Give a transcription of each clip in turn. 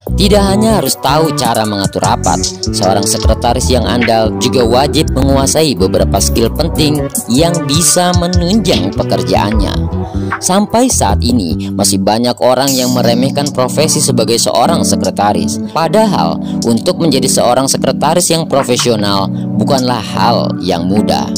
Tidak hanya harus tahu cara mengatur rapat, seorang sekretaris yang andal juga wajib menguasai beberapa skill penting yang bisa menunjang pekerjaannya. Sampai saat ini, masih banyak orang yang meremehkan profesi sebagai seorang sekretaris. Padahal, untuk menjadi seorang sekretaris yang profesional bukanlah hal yang mudah.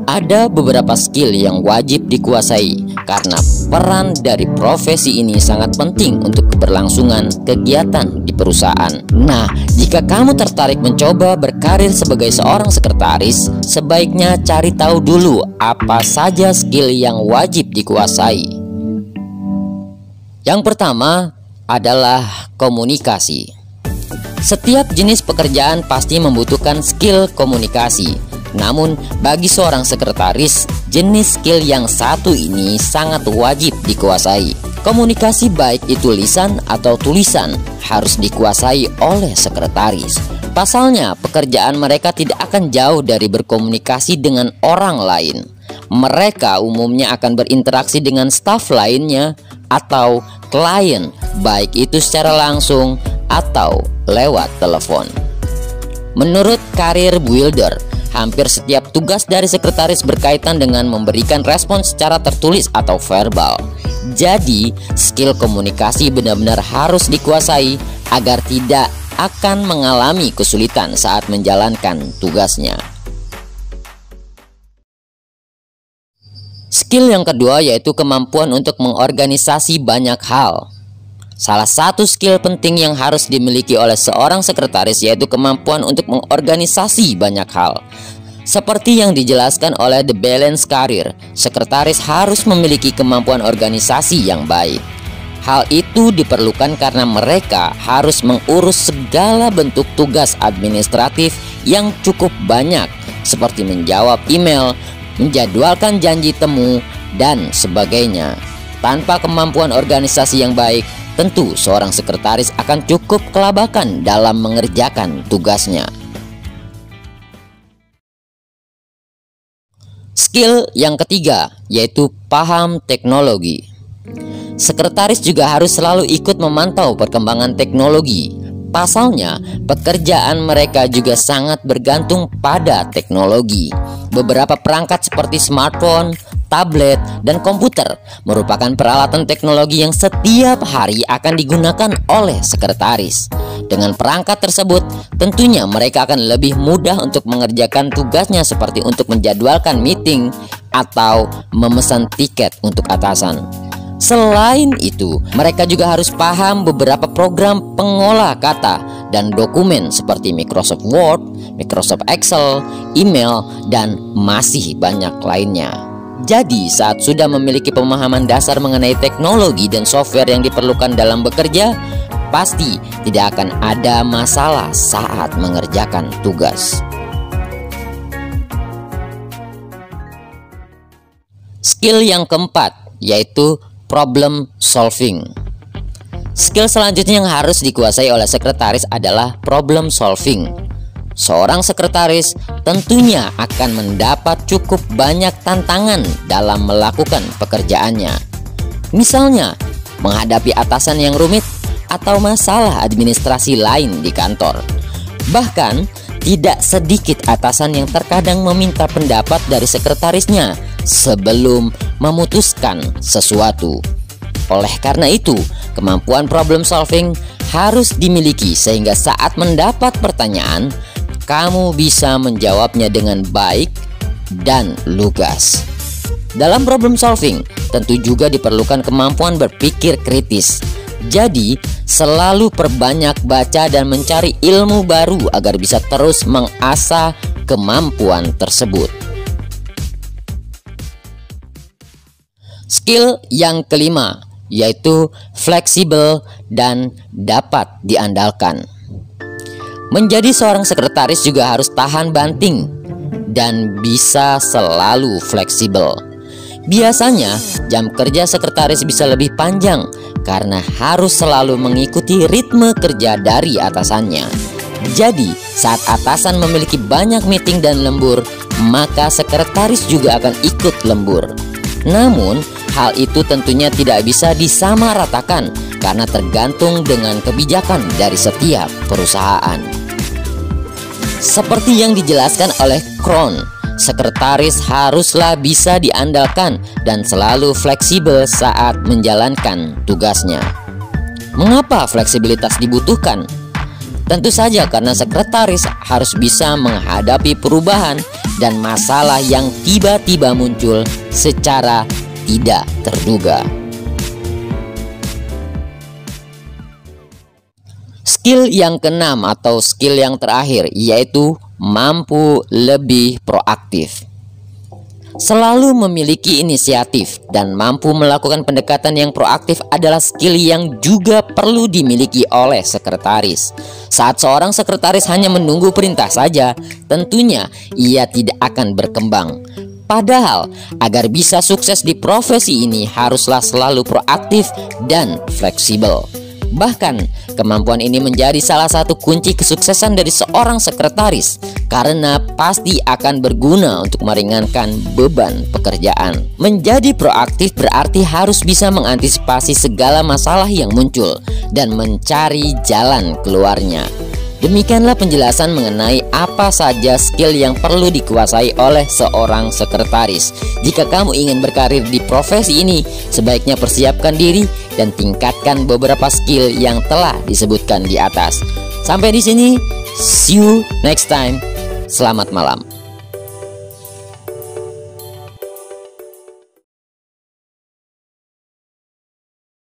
Ada beberapa skill yang wajib dikuasai karena peran dari profesi ini sangat penting untuk keberlangsungan kegiatan di perusahaan. Nah, jika kamu tertarik mencoba berkarir sebagai seorang sekretaris, sebaiknya cari tahu dulu apa saja skill yang wajib dikuasai. Yang pertama adalah komunikasi. Setiap jenis pekerjaan pasti membutuhkan skill komunikasi. Namun, bagi seorang sekretaris, jenis skill yang satu ini sangat wajib dikuasai. Komunikasi baik itu lisan atau tulisan harus dikuasai oleh sekretaris. Pasalnya, pekerjaan mereka tidak akan jauh dari berkomunikasi dengan orang lain. Mereka umumnya akan berinteraksi dengan staf lainnya atau klien, baik itu secara langsung atau lewat telepon. Menurut Career Builder, hampir setiap tugas dari sekretaris berkaitan dengan memberikan respon secara tertulis atau verbal. Jadi, skill komunikasi benar-benar harus dikuasai agar tidak akan mengalami kesulitan saat menjalankan tugasnya. Skill yang kedua yaitu kemampuan untuk mengorganisasi banyak hal. Salah satu skill penting yang harus dimiliki oleh seorang sekretaris yaitu kemampuan untuk mengorganisasi banyak hal. Seperti yang dijelaskan oleh The Balance Career, sekretaris harus memiliki kemampuan organisasi yang baik. Hal itu diperlukan karena mereka harus mengurus segala bentuk tugas administratif yang cukup banyak, seperti menjawab email, menjadwalkan janji temu, dan sebagainya. Tanpa kemampuan organisasi yang baik, tentu seorang sekretaris akan cukup kelabakan dalam mengerjakan tugasnya. Skill yang ketiga yaitu paham teknologi. Sekretaris juga harus selalu ikut memantau perkembangan teknologi. Pasalnya, pekerjaan mereka juga sangat bergantung pada teknologi. Beberapa perangkat seperti smartphone, tablet, dan komputer merupakan peralatan teknologi yang setiap hari akan digunakan oleh sekretaris. Dengan perangkat tersebut, tentunya mereka akan lebih mudah untuk mengerjakan tugasnya seperti untuk menjadwalkan meeting atau memesan tiket untuk atasan. Selain itu, mereka juga harus paham beberapa program pengolah kata dan dokumen seperti Microsoft Word, Microsoft Excel, email, dan masih banyak lainnya. Jadi, saat sudah memiliki pemahaman dasar mengenai teknologi dan software yang diperlukan dalam bekerja, pasti tidak akan ada masalah saat mengerjakan tugas. Skill yang keempat yaitu problem solving. Skill selanjutnya yang harus dikuasai oleh sekretaris adalah problem solving. Seorang sekretaris tentunya akan mendapat cukup banyak tantangan dalam melakukan pekerjaannya. Misalnya, menghadapi atasan yang rumit atau masalah administrasi lain di kantor. Bahkan, tidak sedikit atasan yang terkadang meminta pendapat dari sekretarisnya sebelum memutuskan sesuatu. Oleh karena itu, kemampuan problem solving harus dimiliki sehingga saat mendapat pertanyaan, kamu bisa menjawabnya dengan baik dan lugas. Dalam problem solving, tentu juga diperlukan kemampuan berpikir kritis. Jadi, selalu perbanyak baca dan mencari ilmu baru agar bisa terus mengasah kemampuan tersebut. Skill yang kelima yaitu fleksibel dan dapat diandalkan. Menjadi seorang sekretaris juga harus tahan banting dan bisa selalu fleksibel. Biasanya jam kerja sekretaris bisa lebih panjang karena harus selalu mengikuti ritme kerja dari atasannya. Jadi saat atasan memiliki banyak meeting dan lembur, maka sekretaris juga akan ikut lembur. Namun hal itu tentunya tidak bisa disamaratakan karena tergantung dengan kebijakan dari setiap perusahaan. Seperti yang dijelaskan oleh Krohn, sekretaris haruslah bisa diandalkan dan selalu fleksibel saat menjalankan tugasnya. Mengapa fleksibilitas dibutuhkan? Tentu saja karena sekretaris harus bisa menghadapi perubahan dan masalah yang tiba-tiba muncul secara tidak terduga. Skill yang keenam atau skill yang terakhir yaitu mampu lebih proaktif. Selalu memiliki inisiatif dan mampu melakukan pendekatan yang proaktif adalah skill yang juga perlu dimiliki oleh sekretaris. Saat seorang sekretaris hanya menunggu perintah saja, tentunya ia tidak akan berkembang. Padahal, agar bisa sukses di profesi ini haruslah selalu proaktif dan fleksibel. Bahkan, kemampuan ini menjadi salah satu kunci kesuksesan dari seorang sekretaris karena pasti akan berguna untuk meringankan beban pekerjaan. Menjadi proaktif berarti harus bisa mengantisipasi segala masalah yang muncul dan mencari jalan keluarnya. Demikianlah penjelasan mengenai apa saja skill yang perlu dikuasai oleh seorang sekretaris. Jika kamu ingin berkarir di profesi ini, sebaiknya persiapkan diri dan tingkatkan beberapa skill yang telah disebutkan di atas. Sampai di sini, see you next time. Selamat malam.